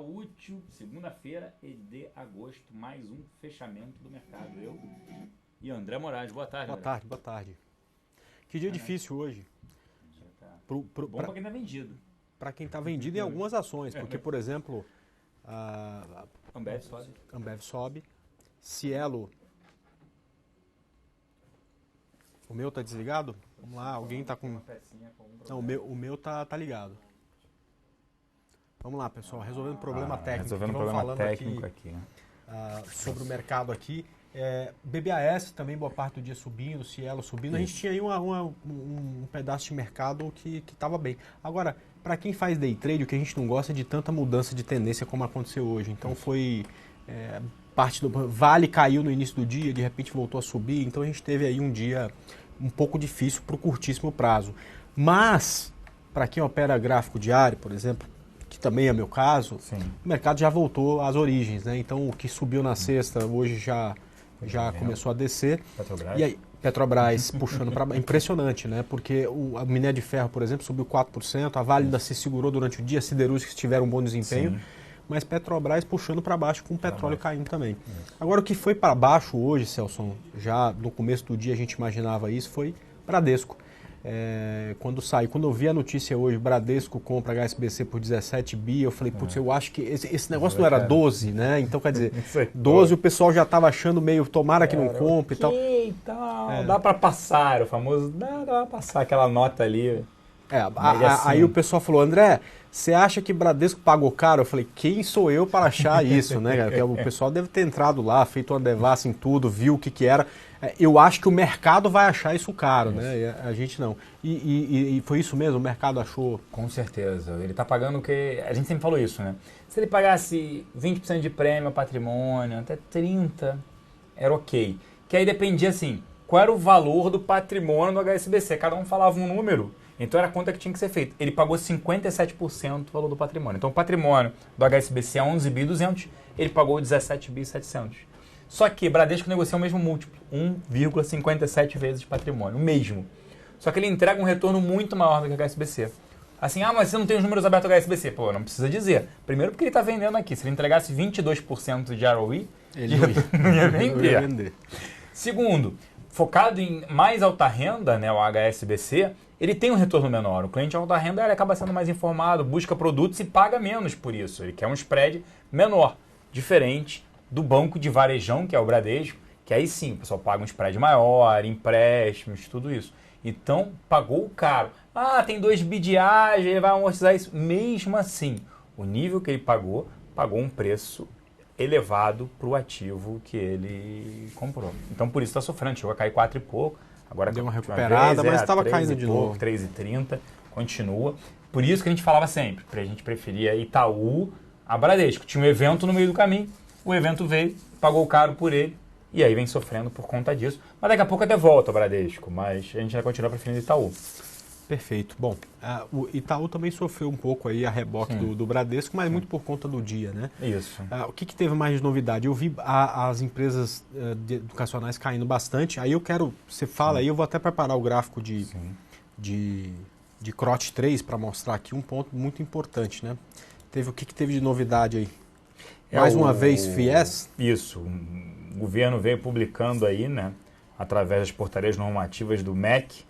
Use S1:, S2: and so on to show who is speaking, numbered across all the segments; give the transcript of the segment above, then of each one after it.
S1: útil, segunda-feira de agosto, mais um fechamento do mercado. Eu e André Moraes. Boa tarde, André.
S2: Boa tarde. Que dia difícil hoje.
S1: Bom para quem está vendido.
S2: Para quem está vendido em algumas ações, porque, por exemplo,
S1: Ambev
S2: sobe, Cielo... O meu tá desligado? Vamos lá, alguém tá com... Não, o meu tá ligado. Vamos lá, pessoal, resolvendo problema técnico.
S1: Resolvendo problema técnico aqui.
S2: Sobre o mercado aqui. BBAS também, boa parte do dia subindo, Cielo subindo. Isso. A gente tinha aí um pedaço de mercado que estava bem. Agora, para quem faz day trade, o que a gente não gosta é de tanta mudança de tendência como aconteceu hoje. Então foi... parte do Vale caiu no início do dia, de repente voltou a subir. Então a gente teve aí um dia um pouco difícil para o curtíssimo prazo. Mas, para quem opera gráfico diário, por exemplo, que também é meu caso, sim, o mercado já voltou às origens, né? Então o que subiu na sexta hoje já começou a descer.
S1: Petrobras.
S2: E aí, Petrobras puxando para impressionante, né? Porque a minério de ferro, por exemplo, subiu 4%, a Vale ainda se segurou durante o dia, siderúrgicas tiveram um bom desempenho. Sim. Mas Petrobras puxando para baixo com o petróleo caindo também. Agora, o que foi para baixo hoje, Celso, já no começo do dia a gente imaginava isso, foi Bradesco. Quando eu vi a notícia hoje, Bradesco compra HSBC por 17 bi, eu falei, putz, eu acho que esse negócio não era 12, né? Então, quer dizer, 12 o pessoal já estava achando meio, tomara que não compre e tal.
S1: Dá para passar, o famoso, dá para passar aquela nota ali.
S2: Aí o pessoal falou, André, você acha que Bradesco pagou caro? Eu falei, quem sou eu para achar isso, né? Porque o pessoal deve ter entrado lá, feito uma devassa em tudo, viu o que era. Eu acho que o mercado vai achar isso caro, né? E a gente não. E foi isso mesmo? O mercado achou?
S1: Com certeza. Ele está pagando o que... A gente sempre falou isso, né? Se ele pagasse 20% de prêmio a patrimônio, até 30%, era ok. Que aí dependia, assim, qual era o valor do patrimônio do HSBC. Cada um falava um número. Então era a conta que tinha que ser feita. Ele pagou 57% do valor do patrimônio. Então o patrimônio do HSBC é 11.200, ele pagou 17.700. Só que Bradesco negocia o mesmo múltiplo, 1,57 vezes de patrimônio, o mesmo. Só que ele entrega um retorno muito maior do que o HSBC. Assim, mas você não tem os números abertos do HSBC. Pô, não precisa dizer. Primeiro porque ele está vendendo aqui. Se ele entregasse 22% de ROE, ele não ia vender. Segundo, focado em mais alta renda, né, o HSBC, ele tem um retorno menor. O cliente de alta renda ele acaba sendo mais informado, busca produtos e paga menos por isso. Ele quer um spread menor, diferente do banco de varejão, que é o Bradesco, que aí sim, o pessoal paga um spread maior, empréstimos, tudo isso. Então, pagou caro. Tem 2 bi de ágio, ele vai amortizar isso. Mesmo assim, o nível que ele pagou um preço elevado para o ativo que ele comprou. Então, por isso está sofrendo. Chegou a cair 4 e pouco. Agora
S2: deu uma recuperada, mas estava caindo de novo.
S1: 3,30, continua. Por isso que a gente falava sempre, a gente preferia Itaú a Bradesco. Tinha um evento no meio do caminho, o evento veio, pagou caro por ele, e aí vem sofrendo por conta disso. Mas daqui a pouco até volta o Bradesco, mas a gente vai continuar preferindo Itaú.
S2: Perfeito. Bom, o Itaú também sofreu um pouco aí a reboque do Bradesco, mas muito por conta do dia, né?
S1: Isso.
S2: O que teve mais de novidade? Eu vi as empresas educacionais caindo bastante. Aí eu quero, você fala aí, eu vou até preparar o gráfico de CROT 3 para mostrar aqui um ponto muito importante, né? O que teve de novidade aí? Mais uma vez, FIES?
S1: Isso. O governo veio publicando aí, né, através das portarias normativas do MEC,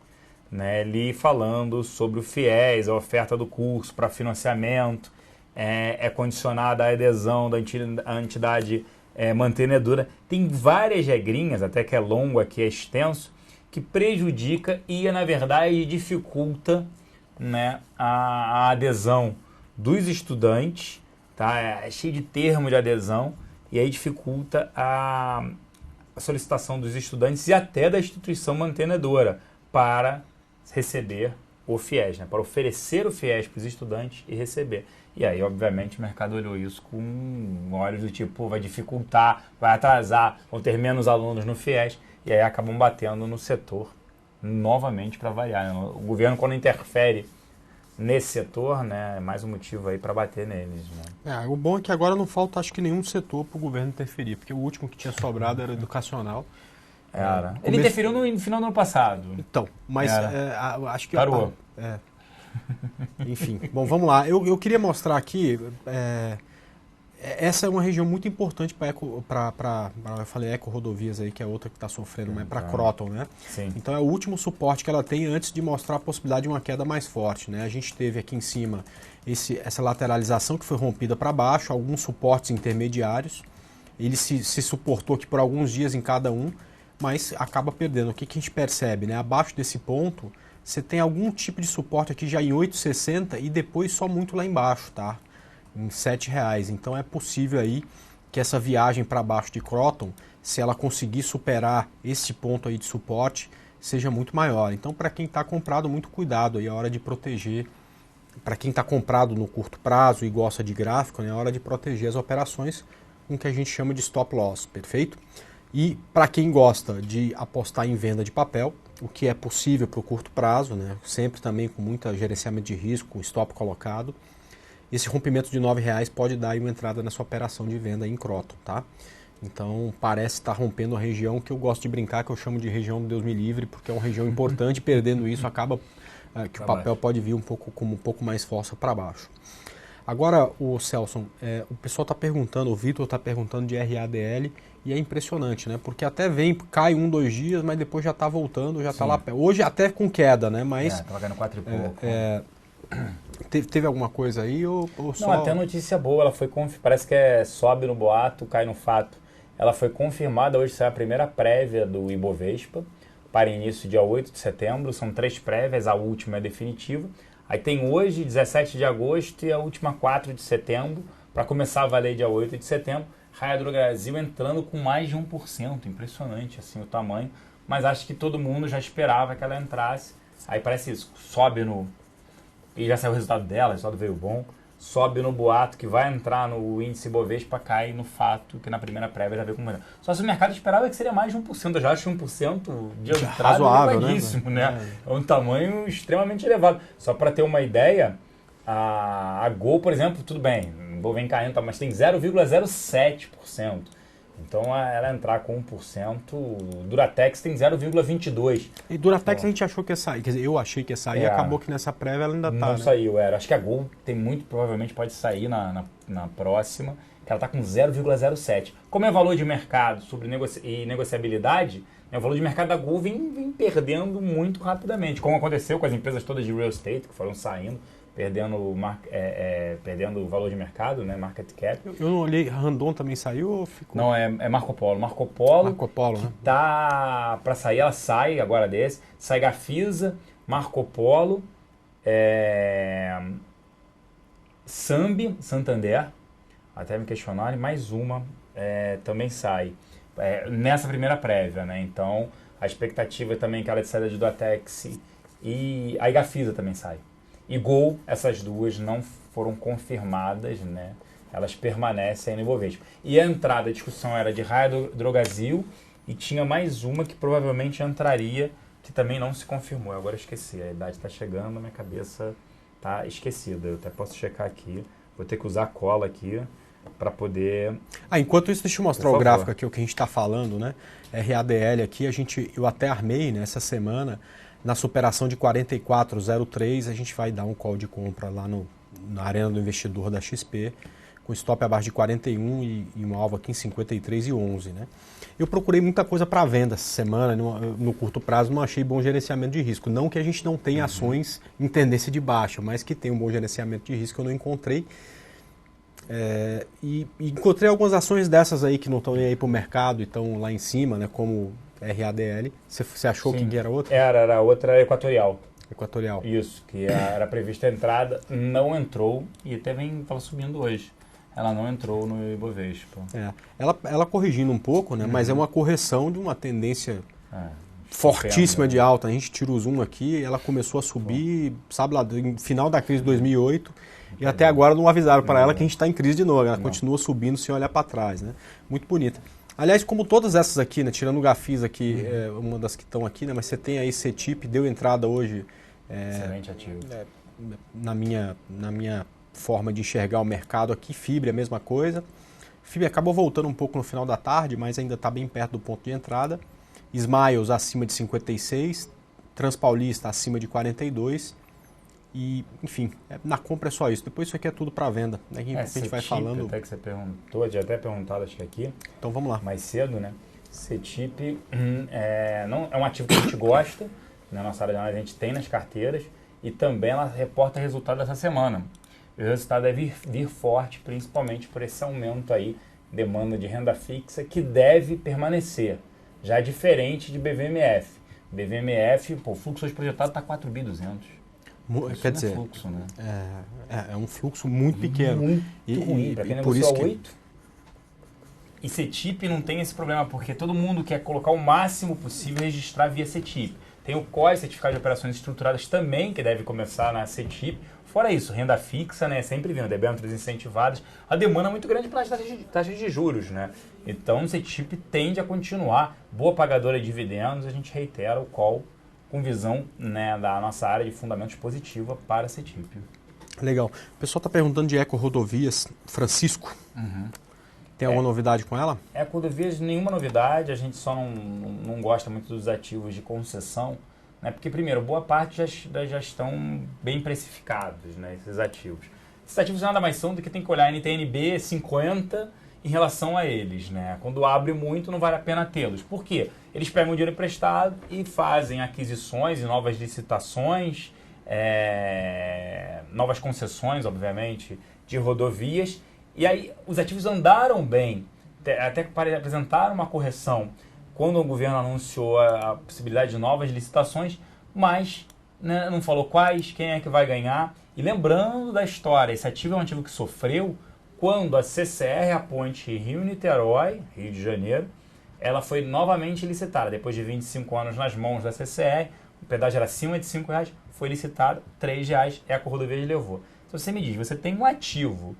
S1: né, ele falando sobre o FIES, a oferta do curso para financiamento, é condicionada à adesão da entidade mantenedora. Tem várias regrinhas, até que é longo aqui, é extenso, que prejudica e, na verdade, dificulta, né, a adesão dos estudantes, tá? É cheio de termo de adesão, e aí dificulta a solicitação dos estudantes e até da instituição mantenedora para receber o FIES, né? Para oferecer o FIES para os estudantes e receber. E aí, obviamente, o mercado olhou isso com olhos do tipo, vai dificultar, vai atrasar, vão ter menos alunos no FIES, e aí acabam batendo no setor novamente para variar, né? O governo, quando interfere nesse setor, né, é mais um motivo aí para bater neles, né?
S2: O bom é que agora não falta, acho que, nenhum setor para o governo interferir, porque o último que tinha sobrado era educacional.
S1: Ele interferiu no final do ano passado.
S2: Então, mas acho que...
S1: Parou.
S2: Enfim, bom, vamos lá. Eu queria mostrar aqui Essa é uma região muito importante para eu falei eco-rodovias aí, que é outra que está sofrendo, mas para Croton, né?
S1: Sim.
S2: Então é o último suporte que ela tem antes de mostrar a possibilidade de uma queda mais forte, né? A gente teve aqui em cima essa lateralização que foi rompida para baixo, alguns suportes intermediários, ele se suportou aqui por alguns dias em cada um, mas acaba perdendo. O que a gente percebe, né? Abaixo desse ponto, você tem algum tipo de suporte aqui já em 8,60 e depois só muito lá embaixo, tá? Em R$7. Então é possível aí que essa viagem para baixo de Croton, se ela conseguir superar esse ponto aí de suporte, seja muito maior. Então para quem está comprado, muito cuidado aí, é hora de proteger. Para quem está comprado no curto prazo e gosta de gráfico, né, é hora de proteger as operações com o que a gente chama de stop loss, perfeito? E para quem gosta de apostar em venda de papel, o que é possível para o curto prazo, né, sempre também com muito gerenciamento de risco, com stop colocado, esse rompimento de R$9 pode dar aí uma entrada nessa operação de venda em Croton, tá? Então parece estar rompendo a região que eu gosto de brincar, que eu chamo de região do Deus me livre, porque é uma região importante, perdendo isso acaba que o papel pode vir como um pouco mais força para baixo. Agora, o Celso, o pessoal está perguntando, o Vitor está perguntando de RADL e é impressionante, né? Porque até cai 2 dias, mas depois já está voltando, já está lá. Hoje até com queda, né? Mas
S1: estava caindo 4 e pouco.
S2: Teve alguma coisa aí ou só...
S1: Não, até notícia boa, ela foi parece que sobe no boato, cai no fato. Ela foi confirmada, hoje saiu a primeira prévia do Ibovespa, para início dia 8 de setembro, são 3 prévias, a última é definitiva. Aí tem hoje, 17 de agosto, e a última 4 de setembro, para começar a valer dia 8 de setembro. Raia Drogasil entrando com mais de 1%, impressionante assim o tamanho, mas acho que todo mundo já esperava que ela entrasse. Aí parece isso, sobe no... E já saiu o resultado dela, o resultado veio bom. Sobe no boato que vai entrar no índice Bovespa, cai no fato que na primeira prévia já veio com... Só se o mercado esperava que seria mais de 1%. Eu já acho 1% de entrada
S2: razoável,
S1: elevadíssimo, né? É um tamanho extremamente elevado. Só para ter uma ideia, a Gol, por exemplo, tudo bem, vou vem caindo, mas tem 0,07%. Então ela entrar com 1%, Duratex tem 0,22%.
S2: E Duratex a gente achou que ia sair, quer dizer, eu achei que ia sair e acabou que nessa prévia ela ainda está.
S1: Não saiu, acho que a Gol tem muito, provavelmente pode sair na próxima, que ela está com 0,07%. Como é valor de mercado sobre e negociabilidade, o valor de mercado da Gol vem perdendo muito rapidamente, como aconteceu com as empresas todas de real estate, que foram saindo, perdendo o valor de mercado, né, market cap.
S2: Eu não olhei, Randon também saiu ou ficou?
S1: Não, é Marco Polo. Marco Polo,
S2: que né?
S1: Tá para sair, ela sai agora desse. Sai Gafisa, Marco Polo, Sambi, Santander, até me questionarem, mais uma também sai. Nessa primeira prévia, né? Então, a expectativa também é que ela saia de Duatex e a Gafisa também sai. E Gol, essas duas não foram confirmadas, né? Elas permanecem aí no Ibovespa. E a entrada, a discussão era de Raia Drogasil e tinha mais uma que provavelmente entraria, que também não se confirmou. Agora eu esqueci, a idade está chegando, minha cabeça está esquecida. Eu até posso checar aqui, vou ter que usar cola aqui para poder...
S2: enquanto isso, deixa eu mostrar o gráfico aqui, o que a gente está falando, né? RADL aqui, eu até armei, né, essa semana... Na superação de 44,03, a gente vai dar um call de compra lá na Arena do Investidor da XP, com stop abaixo de 41 e um alvo aqui em 53,11. Né? Eu procurei muita coisa para venda essa semana, no curto prazo não achei bom gerenciamento de risco. Não que a gente não tenha ações em tendência de baixa, mas que tem um bom gerenciamento de risco eu não encontrei. E encontrei algumas ações dessas aí que não estão nem aí para o mercado e estão lá em cima, né, como... RADL. Você achou que era outra?
S1: Era outra Equatorial.
S2: Equatorial.
S1: Isso, que era prevista a entrada, não entrou e até estava subindo hoje. Ela não entrou no Ibovespa.
S2: Ela corrigindo um pouco, né? Mas é uma correção de uma tendência fortíssima de alta. A gente tira o zoom aqui, ela começou a subir, sabe lá, no final da crise de 2008 e até agora não avisaram para ela que a gente está em crise de novo. Ela continua subindo sem olhar para trás, né? Muito bonita. Aliás, como todas essas aqui, né, tirando o Gafisa aqui, uma das que estão aqui, né, mas você tem aí CETIP, deu entrada hoje.
S1: Excelente ativo.
S2: Na minha forma de enxergar o mercado aqui, Fibre a mesma coisa. Fibre acabou voltando um pouco no final da tarde, mas ainda está bem perto do ponto de entrada. Smiles acima de 56, Transpaulista acima de 42 E, enfim, na compra é só isso. Depois isso aqui é tudo para venda. Daqui a gente vai falando.
S1: Até que você perguntou, tinha até perguntado, acho que aqui.
S2: Então vamos lá.
S1: Mais cedo, né? CETIP não, é um ativo que a gente gosta, na nossa área de análise a gente tem nas carteiras, e também ela reporta resultado dessa semana. O resultado deve vir forte, principalmente por esse aumento aí, demanda de renda fixa, que deve permanecer, já diferente de BVMF. BVMF, o fluxo hoje projetado está 4.200.
S2: Quer dizer,
S1: fluxo, né?
S2: É um fluxo muito pequeno.
S1: Muito ruim, para quem negociou 8. E CETIP não tem esse problema, porque todo mundo quer colocar o máximo possível e registrar via CETIP. Tem o COI, Certificado de Operações Estruturadas, também, que deve começar na CETIP. Fora isso, renda fixa, né, sempre vindo, debêntures incentivadas. A demanda é muito grande pelas taxas de juros, né? Então, o CETIP tende a continuar boa pagadora de dividendos. A gente reitera o call com visão, né, da nossa área de fundamentos positiva para a CETIP.
S2: Legal. O pessoal está perguntando de Eco Rodovias. Francisco, tem alguma novidade com ela?
S1: Eco Rodovias, nenhuma novidade. A gente só não gosta muito dos ativos de concessão, né? Porque, primeiro, boa parte já estão bem precificados, né, esses ativos. Esses ativos nada mais são do que tem que olhar a NTNB 50 em relação a eles, né? Quando abre muito, não vale a pena tê-los. Por quê? Eles pegam dinheiro emprestado e fazem aquisições e novas licitações, novas concessões, obviamente, de rodovias. E aí os ativos andaram bem, até para apresentar uma correção quando o governo anunciou a possibilidade de novas licitações, mas, né, não falou quais, quem é que vai ganhar. E lembrando da história, esse ativo é um ativo que sofreu quando a CCR, a ponte Rio-Niterói, Rio de Janeiro, ela foi novamente licitada. Depois de 25 anos nas mãos da CCR, o pedágio era acima de R$5, foi licitado, R$3, Eco Rodovias levou. Então você me diz, você tem um ativo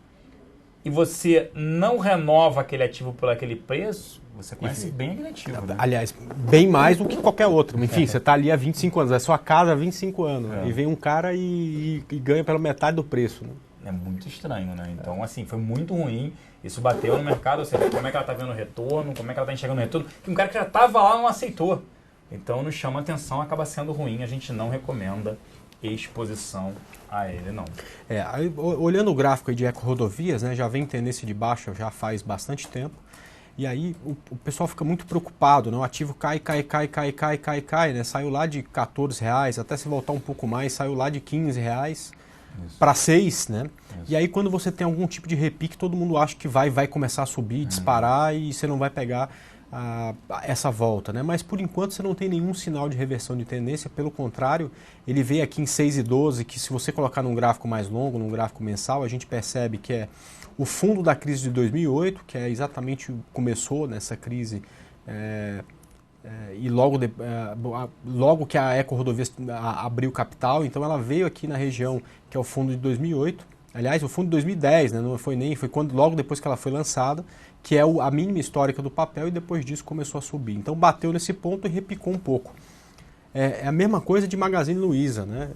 S1: e você não renova aquele ativo por aquele preço, você conhece bem aquele ativo, né?
S2: Aliás, bem mais do que qualquer outro. Enfim, você está ali há 25 anos, é sua casa há 25 anos. E vem um cara e ganha pela metade do preço, né?
S1: É muito estranho, né? Então, assim, foi muito ruim. Isso bateu no mercado, ou seja, como é que ela está vendo o retorno, como é que ela está enxergando o retorno. E um cara que já estava lá não aceitou. Então, nos chama atenção, acaba sendo ruim. A gente não recomenda exposição a ele, não.
S2: Aí, olhando o gráfico aí de Eco Rodovias, né, já vem tendência de baixa já faz bastante tempo. E aí o pessoal fica muito preocupado, né? O ativo cai, né? Saiu lá de R$14, até se voltar um pouco mais, saiu lá de R$15 para 6, né? Isso. E aí quando você tem algum tipo de repique, todo mundo acha que vai começar a subir, disparar e você não vai pegar essa volta, né? Mas por enquanto você não tem nenhum sinal de reversão de tendência, pelo contrário, ele veio aqui em 6,12, que se você colocar num gráfico mais longo, num gráfico mensal, a gente percebe que é o fundo da crise de 2008, que é exatamente começou nessa crise, e logo que a Eco Rodovias abriu capital, então ela veio aqui na região que é o fundo de 2008, aliás, o fundo de 2010, né, não foi logo depois que ela foi lançada, que é a mínima histórica do papel, e depois disso começou a subir. Então bateu nesse ponto e repicou um pouco. É a mesma coisa de Magazine Luiza, né?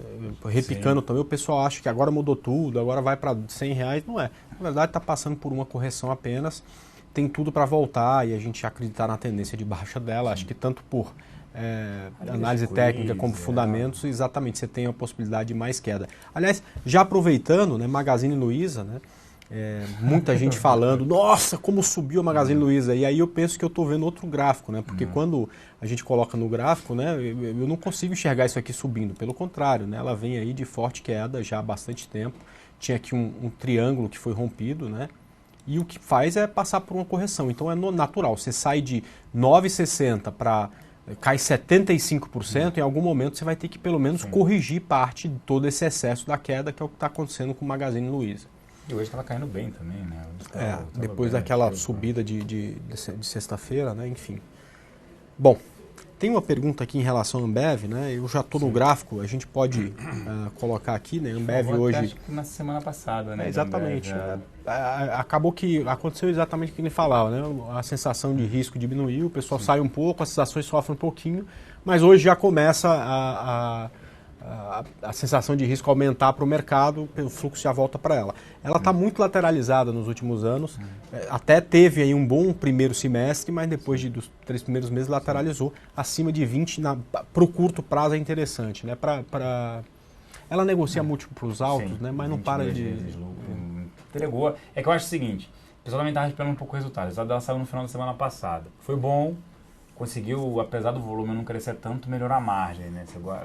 S2: Repicando também, o pessoal acha que agora mudou tudo, agora vai para R$100, não é. Na verdade está passando por uma correção apenas, tem tudo para voltar e a gente acreditar na tendência de baixa dela. Sim. Acho que tanto por análise técnica como fundamentos, exatamente, você tem a possibilidade de mais queda. Aliás, já aproveitando, né, Magazine Luiza, né? Muita gente falando, nossa, como subiu a Magazine Luiza. E aí eu penso que eu estou vendo outro gráfico, né? Porque quando a gente coloca no gráfico, né, eu não consigo enxergar isso aqui subindo. Pelo contrário, né, ela vem aí de forte queda já há bastante tempo. Tinha aqui um triângulo que foi rompido, né? E o que faz é passar por uma correção. Então é natural, você sai de 9,60 para cai 75%, em algum momento você vai ter que pelo menos corrigir parte de todo esse excesso da queda, que é o que está acontecendo com o Magazine Luiza.
S1: E hoje estava caindo bem também, né?
S2: Depois daquela subida de sexta-feira, né? Enfim. Bom, tem uma pergunta aqui em relação à Ambev, né? Eu já estou no gráfico, a gente pode colocar aqui, né? Ambev hoje...
S1: Acho que na semana passada, né?
S2: Exatamente. Acabou que aconteceu exatamente o que ele falava, né? A sensação de risco diminuiu, o pessoal sai um pouco, as ações sofrem um pouquinho, mas hoje já começa a sensação de risco aumentar para o mercado, o fluxo já volta para ela. Ela está muito lateralizada nos últimos anos, até teve aí um bom primeiro semestre, mas depois dos 3 primeiros meses lateralizou acima de 20, para o curto prazo é interessante, né? Ela negocia múltiplos altos,
S1: Sim,
S2: né? Mas não para de...
S1: Entregou. É que eu acho o seguinte, o pessoal também estava esperando um pouco o resultado. O resultado dela saiu no final da semana passada. Foi bom, conseguiu, apesar do volume não crescer tanto, melhorar a margem, né?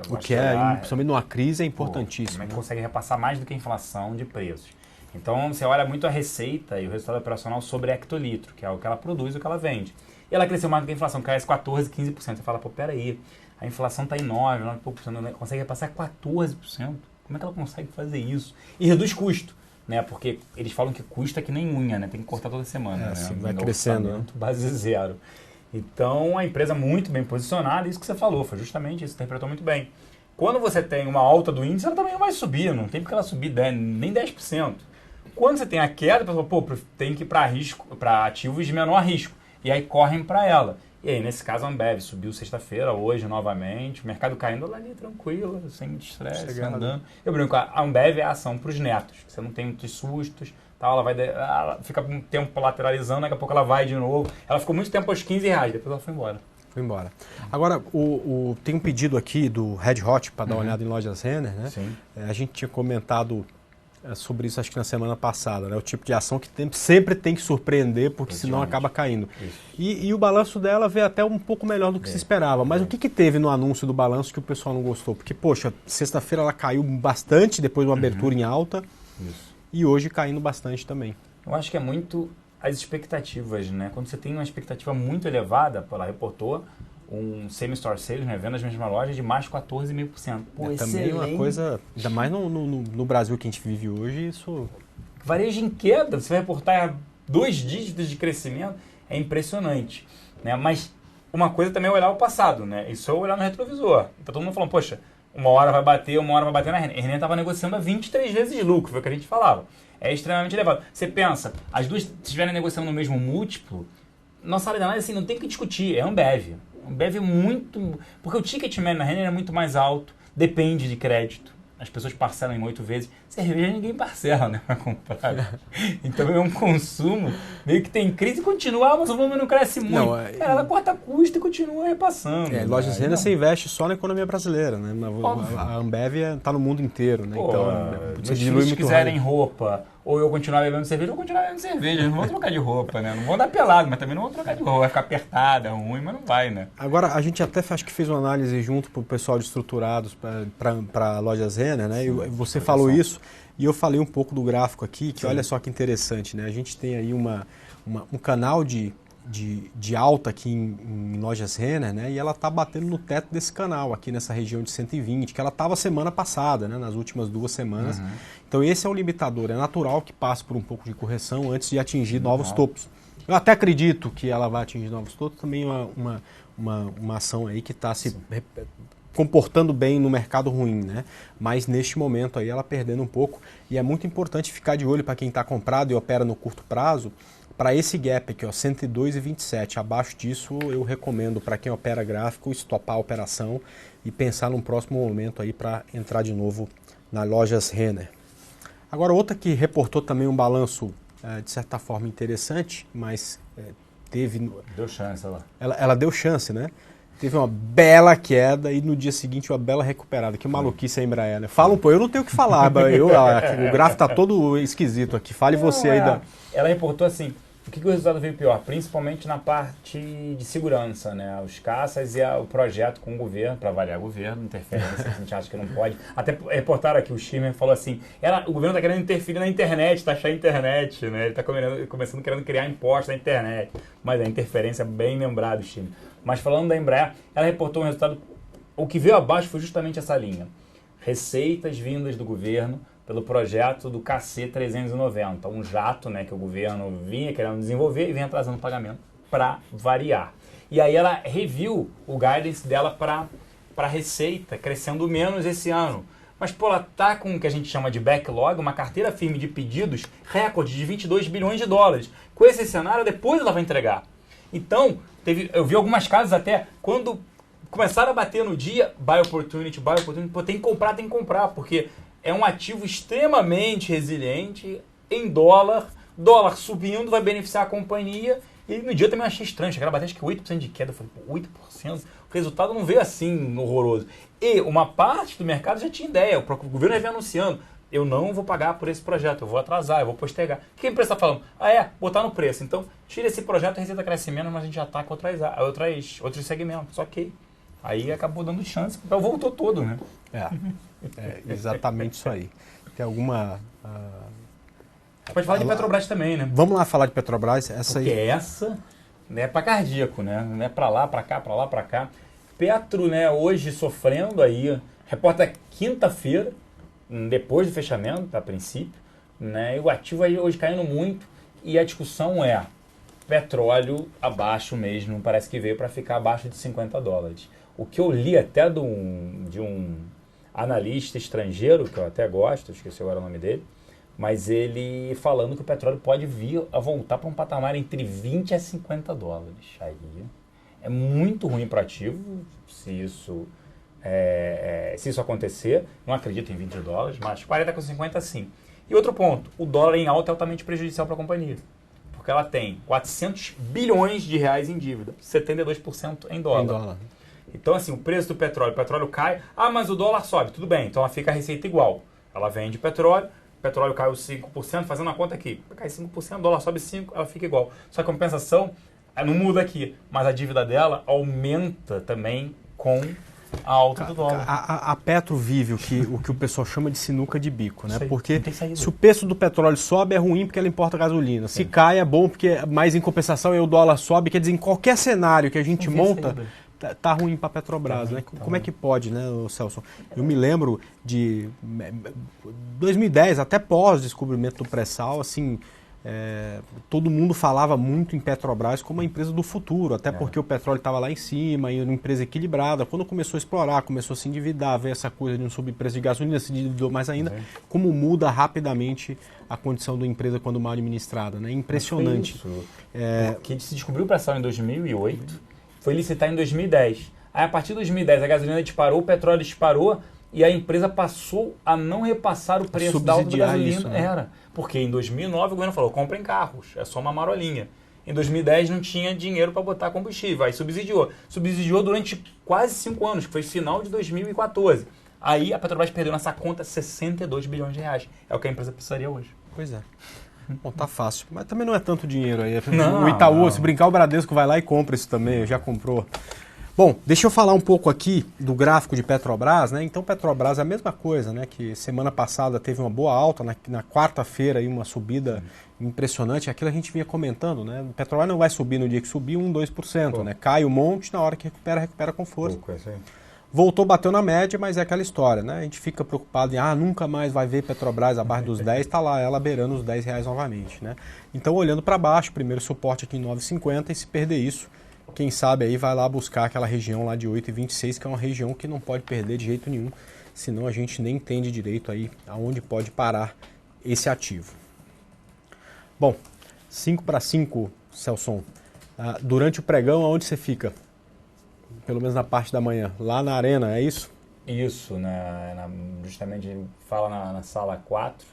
S2: O que principalmente numa crise, é importantíssimo.
S1: Como é que consegue repassar mais do que a inflação de preços? Então, você olha muito a receita e o resultado operacional sobre hectolitro, que é o que ela produz e o que ela vende. E ela cresceu mais do que a inflação, cresce 14%, 15%. Você fala, pô, peraí, a inflação está em 9%, 9%, né? Consegue repassar 14%. Como é que ela consegue fazer isso? E reduz custo, né? Porque eles falam que custa que nem unha, né? Tem que cortar toda semana, né?
S2: Assim, vai crescendo, né?
S1: Base zero. Então, a empresa muito bem posicionada, isso que você falou, foi justamente isso, interpretou muito bem. Quando você tem uma alta do índice, ela também não vai subir, não tem porque ela subir nem 10%. Quando você tem a queda, a pessoa, pô, tem que ir para ativos de menor risco. E aí correm para ela. E aí, nesse caso, a Ambev subiu sexta-feira, hoje novamente, o mercado caindo lá ali, tranquilo, sem estresse, andando. Eu brinco, a Ambev é a ação para os netos. Você não tem muitos sustos, tal, ela fica um tempo lateralizando, daqui a pouco ela vai de novo. Ela ficou muito tempo aos R$15, depois ela foi embora.
S2: Agora, tem um pedido aqui do Red Hot para dar uma olhada em Lojas Renner, né?
S1: Sim.
S2: A gente tinha comentado sobre isso, acho que na semana passada, né? O tipo de ação que sempre tem que surpreender, porque senão acaba caindo. E o balanço dela veio até um pouco melhor do que se esperava. Mas o que teve no anúncio do balanço que o pessoal não gostou? Porque, poxa, sexta-feira ela caiu bastante depois de uma abertura em alta. E hoje caindo bastante também.
S1: Eu acho que é muito as expectativas, né? Quando você tem uma expectativa muito elevada, ela reportou um same-store sales, né? Vendas mesma loja, de mais de 14,5%. Pô,
S2: também uma coisa, ainda mais no Brasil que a gente vive hoje, isso...
S1: Varejo em queda, você vai reportar 2 dígitos de crescimento, é impressionante, né? Mas uma coisa também é olhar o passado, né? Isso é olhar no retrovisor. Então todo mundo falando, poxa, uma hora vai bater na Renner. A Renner estava negociando a 23 vezes de lucro, foi o que a gente falava. É extremamente elevado. Você pensa, as duas, se estiverem negociando no mesmo múltiplo, nossa área de análise assim, não tem o que discutir, é Ambev. Ambev é muito... Porque o ticket médio na Renner é muito mais alto, depende de crédito. As pessoas parcelam em 8 vezes. Cerveja ninguém parcela, né, para comprar. Então é um consumo meio que tem crise e continua, mas o volume não cresce muito. Não, ela corta custo e continua repassando.
S2: Lojas Renner você investe só na economia brasileira, né? A Ambev está no mundo inteiro, né?
S1: Pô,
S2: então,
S1: se eles quiserem roupa, ou eu continuar bebendo cerveja, eu vou continuar bebendo cerveja. Não vão trocar de roupa, né? Não vão dar pelado, mas também não vão trocar de roupa. Vai ficar apertada, ruim, mas não vai, né?
S2: Agora, a gente até acho que fez uma análise junto para o pessoal de estruturados para Lojas Renner, né? Sim, e você falou isso, e eu falei um pouco do gráfico aqui, que olha só que interessante, né? A gente tem aí um canal de alta aqui em Lojas Renner, né? E ela está batendo no teto desse canal aqui nessa região de 120, que ela estava semana passada, né? Nas últimas 2 semanas. Então esse é o limitador. É natural que passe por um pouco de correção antes de atingir novos topos. Eu até acredito que ela vai atingir novos topos. Também uma ação aí que está se comportando bem no mercado ruim, né? Mas neste momento aí ela perdendo um pouco. E é muito importante ficar de olho para quem está comprado e opera no curto prazo, para esse gap aqui, ó, 102,27. Abaixo disso, eu recomendo para quem opera gráfico estopar a operação e pensar num próximo momento aí para entrar de novo na Lojas Renner. Agora, outra que reportou também um balanço de certa forma interessante, mas teve...
S1: Deu chance lá.
S2: Ela deu chance, né? Teve uma bela queda e no dia seguinte uma bela recuperada. Que maluquice a Embraer, né? Fala um pouco, eu não tenho o que falar, o gráfico tá todo esquisito aqui. Fale você aí da...
S1: Ela reportou assim, o que o resultado veio pior? Principalmente na parte de segurança, né? Os caças e o projeto com o governo, para avaliar o governo, interferência, a gente acha que não pode. Até reportaram aqui, o Schirmer falou assim, o governo está querendo interferir na internet, taxar a internet, né? Ele está começando querendo criar impostos na internet. Mas a interferência, bem lembrado, Schirmer. Mas falando da Embraer, ela reportou um resultado, o que veio abaixo foi justamente essa linha. Receitas vindas do governo pelo projeto do KC-390, um jato, né, que o governo vinha querendo desenvolver e vem atrasando o pagamento para variar. E aí ela reviu o guidance dela para receita, crescendo menos esse ano. Mas, pô, ela está com o que a gente chama de backlog, uma carteira firme de pedidos, recorde de 22 bilhões de dólares. Com esse cenário, depois ela vai entregar. Então, eu vi algumas casas até, quando começaram a bater no dia, buy opportunity, pô, tem que comprar, porque é um ativo extremamente resiliente em dólar subindo vai beneficiar a companhia E no dia eu também achei estranho, chegaram a bater acho que 8% de queda. Eu falei, pô, 8%? O resultado não veio assim horroroso. E uma parte do mercado já tinha ideia, o governo já vinha anunciando, eu não vou pagar por esse projeto, eu vou atrasar, eu vou postergar. O que a empresa está falando? Botar no preço. Então, tira esse projeto, a receita cresce menos, mas a gente ataca outros segmentos. Ok. Aí acabou dando chance, o papel voltou todo, né?
S2: É exatamente isso aí. Tem alguma...
S1: Pode falar de Petrobras também, né?
S2: Vamos lá falar de Petrobras.
S1: Porque essa é para cardíaco, né? Não é para lá, para cá, para lá, para cá. Petro, né, hoje sofrendo aí, reporta quinta-feira, depois do fechamento, a princípio, né? E o ativo aí hoje caindo muito e a discussão é petróleo abaixo mesmo, parece que veio para ficar abaixo de $50. O que eu li até de um analista estrangeiro, que eu até gosto, esqueci agora o nome dele, mas ele falando que o petróleo pode vir a voltar para um patamar entre $20 a $50. Aí é muito ruim para o ativo, se isso acontecer. Não acredito em $20, mas 40 com 50 sim. E outro ponto, o dólar em alta é altamente prejudicial para a companhia, porque ela tem 400 bilhões de reais em dívida, 72% em dólar. Então, assim, o preço do petróleo, o petróleo cai, mas o dólar sobe, tudo bem, então ela fica a receita igual. Ela vende petróleo caiu 5%, fazendo a conta aqui, cai 5%, o dólar sobe 5%, ela fica igual. Só que a compensação não muda aqui, mas a dívida dela aumenta também com a alta do dólar.
S2: A Petro vive o que o pessoal chama de sinuca de bico, né?
S1: Sei,
S2: porque se o preço do petróleo sobe é ruim porque ela importa gasolina. Se cai é bom porque mais em compensação o dólar sobe. Quer dizer, em qualquer cenário que a gente monta, tá ruim para a Petrobras, né? Como é que pode, né, Celso? Eu me lembro de 2010, até pós-descobrimento do pré-sal, assim, todo mundo falava muito em Petrobras como uma empresa do futuro, até porque o petróleo estava lá em cima, e uma empresa equilibrada. Quando começou a explorar, começou a se endividar, veio essa coisa de um subpreço de gasolina, se endividou mais ainda, como muda rapidamente a condição da empresa quando mal administrada, né? Impressionante.
S1: Porque se descobriu o pré-sal em 2008, foi licitar em 2010. Aí, a partir de 2010, a gasolina disparou, o petróleo disparou e a empresa passou a não repassar o preço da alta da gasolina. Isso, né? Porque em 2009 o governo falou, comprem carros, é só uma marolinha. Em 2010 não tinha dinheiro para botar combustível, aí subsidiou. Subsidiou durante quase 5 anos, que foi final de 2014. Aí a Petrobras perdeu nessa conta 62 bilhões de reais. É o que a empresa precisaria hoje.
S2: Pois é. Bom, tá fácil. Mas também não é tanto dinheiro aí. O Itaú, se brincar, o Bradesco vai lá e compra isso também, já comprou. Bom, deixa eu falar um pouco aqui do gráfico de Petrobras, né? Então, Petrobras é a mesma coisa, né? Que semana passada teve uma boa alta, na quarta-feira aí uma subida impressionante. Aquilo a gente vinha comentando, né? O Petrobras não vai subir no dia que subir 2%, né? Cai um monte, na hora que recupera com força. Voltou, bateu na média, mas é aquela história, né? A gente fica preocupado em, nunca mais vai ver Petrobras abaixo dos 10, está lá ela beirando os R$10 novamente, né? Então, olhando para baixo, primeiro suporte aqui em 9,50 e se perder isso, quem sabe aí vai lá buscar aquela região lá de 8,26, que é uma região que não pode perder de jeito nenhum, senão a gente nem entende direito aí aonde pode parar esse ativo. Bom, 5 para 5, Celson, durante o pregão, aonde você fica? Pelo menos na parte da manhã, lá na arena, é isso?
S1: Isso, justamente ele fala na sala 4,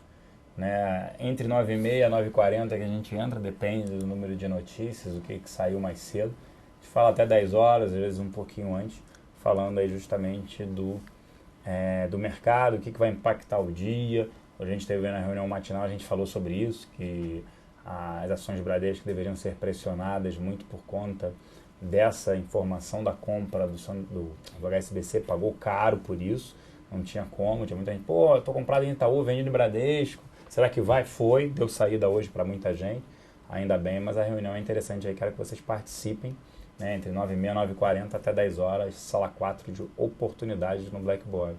S1: né? Entre 9h30 e 9h40 que a gente entra, depende do número de notícias, o que saiu mais cedo. A gente fala até 10 horas, às vezes um pouquinho antes, falando aí justamente do mercado, o que vai impactar o dia. A gente teve na reunião matinal, a gente falou sobre isso, que as ações Bradesco deveriam ser pressionadas muito por conta dessa informação da compra do HSBC, pagou caro por isso, não tinha como, tinha muita gente, tô comprado em Itaú, vendido em Bradesco, será que vai? Foi, deu saída hoje para muita gente, ainda bem, mas a reunião é interessante aí, quero que vocês participem, né, entre 9h30 e 9h40 até 10 horas, sala 4 de oportunidades no Blackboard.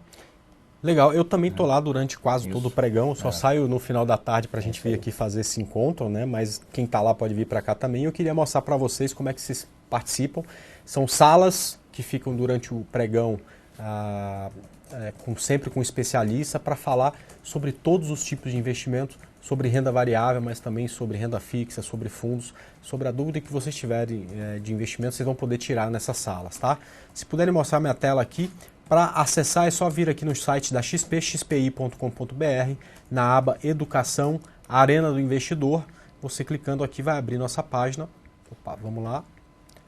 S2: Legal, eu também tô lá durante quase todo o pregão, só saio no final da tarde para a gente vir aqui fazer esse encontro, né? Mas quem tá lá pode vir para cá também. Eu queria mostrar para vocês como é que vocês participam. São salas que ficam durante o pregão sempre com especialista para falar sobre todos os tipos de investimentos, sobre renda variável, mas também sobre renda fixa, sobre fundos, sobre a dúvida que vocês tiverem de investimento, vocês vão poder tirar nessas salas, tá? Se puderem mostrar minha tela aqui, para acessar é só vir aqui no site da XP, xpi.com.br, na aba Educação, Arena do Investidor. Você clicando aqui vai abrir nossa página Opa, vamos lá.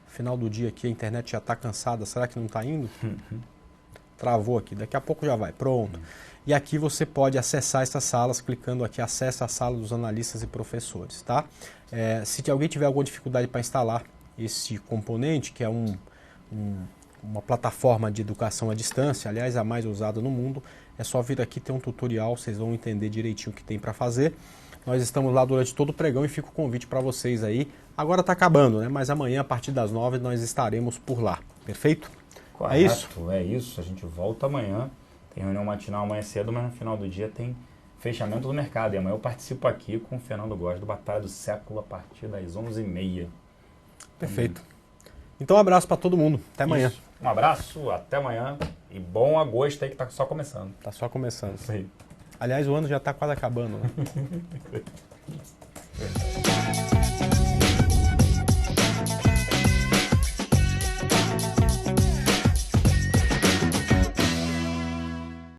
S2: Final do dia aqui, a internet já está cansada. Será que não está indo? Travou aqui. Daqui a pouco já vai. Pronto. E aqui você pode acessar essas salas clicando aqui, acessa a sala dos analistas e professores, tá? Se alguém tiver alguma dificuldade para instalar esse componente, que é uma plataforma de educação à distância, aliás, a mais usada no mundo, é só vir aqui, ter um tutorial, vocês vão entender direitinho o que tem para fazer. Nós estamos lá durante todo o pregão e fica o convite para vocês aí. Agora está acabando, né? Mas amanhã, a partir das 9, nós estaremos por lá. Perfeito?
S1: Correto,
S2: é isso?
S1: É isso. A gente volta amanhã. Tem reunião matinal amanhã cedo, mas no final do dia tem fechamento do mercado. E amanhã eu participo aqui com o Fernando Góes do Batalha do Século a partir das 11h30.
S2: Perfeito. Então um abraço para todo mundo. Até amanhã.
S1: Isso. Um abraço, até amanhã. E bom agosto aí que tá só começando.
S2: Tá só começando.
S1: Sim.
S2: Aliás, o ano já está quase acabando, né?